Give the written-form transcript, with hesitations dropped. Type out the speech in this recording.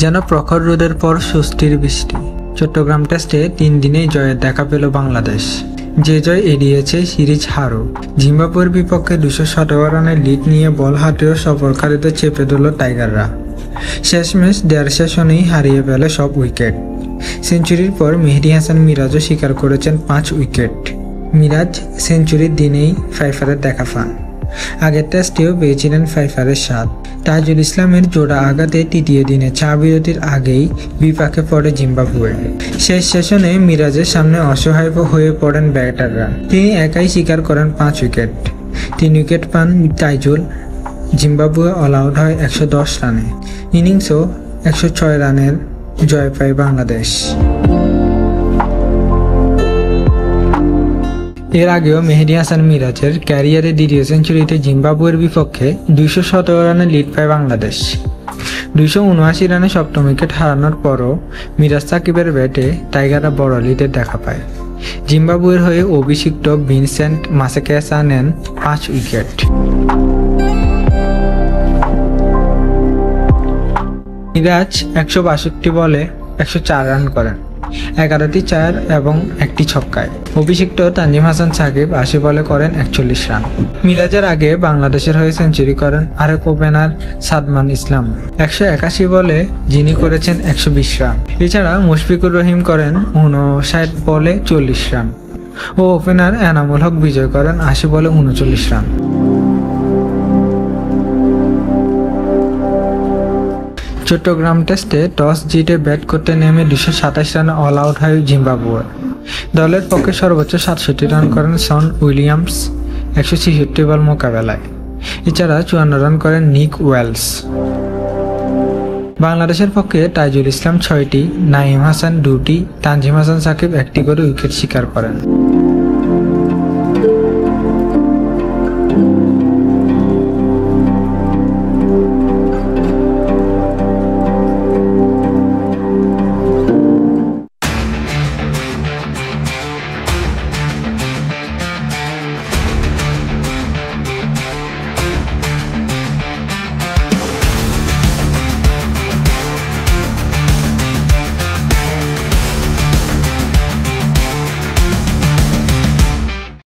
যেন প্রখর রোদের পর স্বস্তির বৃষ্টি। চট্টগ্রাম টেস্টে 3 দিনেই জয়ের দেখা পেল বাংলাদেশ। যে জয় এড়িয়েছে সিরিজ হারও। জিম্বাবুয়ের বিপক্ষে 217 রানের লিড নিয়ে বল হাতেও সফরকারীদের চেপে ধরল টাইগাররা। শেষমেশ 1.5 সেশনেই হারিয়ে ফেলে সব উইকেট। সেঞ্চুরির পর মেহেদী হাসান মিরাজও স্বীকার করেছেন 5 উইকেট। মিরাজ সেঞ্চুরির দিনেই ফাইফারের দেখা পান। আগের টেস্টেও পেয়েছিলেন ফাইফারের স্বাদ। তাজুল ইসলামের জোড়া আঘাতে তৃতীয় দিনে চা বিরতির আগেই বিপাকে পড়ে জিম্বাবুয়ে। শেষ সেশনে মিরাজের সামনে অসহায় হয়ে পড়েন ব্যাটাররা। তিনি একাই শিকার করেন 5 উইকেট। 3 উইকেট পান তাইজুল। জিম্বাবুয়ে অল আউট হয় 110 রানে। ইনিংসও 106 রানের জয় পায় বাংলাদেশ। এর আগেও মেহেদী হাসান মিরাজের ক্যারিয়ারে দ্বিতীয় সেঞ্চুরিতে জিম্বাবুয়ের বিপক্ষে 217 রানের লিড পায় বাংলাদেশ। 279 রানে সপ্তম উইকেট হারানোর পরও মিরাজ সাকিবের ব্যাটে টাইগাররা বড় লিডের দেখা পায়। জিম্বাবুয়ের হয়ে অভিষিক্ত ভিনসেন্ট মাসেকেসা নেন 5 উইকেট। মিরাজ 162 বলে 104 রান করেন, 11টি 4 এবং 1টি ছক্কায়। অভিষিক্ত তানজিম হাসান সাকিব 80 বলে করেন 41 রান। মিরাজের আগে বাংলাদেশের হয়ে সেঞ্চুরি করেন আরেক ওপেনার সাদমান ইসলাম। 181 বলে যিনি করেছেন 120 রান। এছাড়া মুশফিকুর রহিম করেন 59 বলে 40 রান ও ওপেনার এনামুল হক বিজয় করেন 80 বলে 39 রান। চট্টগ্রাম টেস্টে টস জিতে ব্যাট করতে নেমে 227 রানে অল আউট হয় জিম্বাবুয়ে। দলের পক্ষে সর্বোচ্চ 67 রান করেন শন উইলিয়ামস 166 বল মোকাবেলায়। এছাড়া 54 রান করেন নিক ওয়েলস। বাংলাদেশের পক্ষে তাইজুল ইসলাম 6টি, নাঈম হাসান 2টি, তানজিম হাসান সাকিব 1টি করে উইকেট শিকার করেন।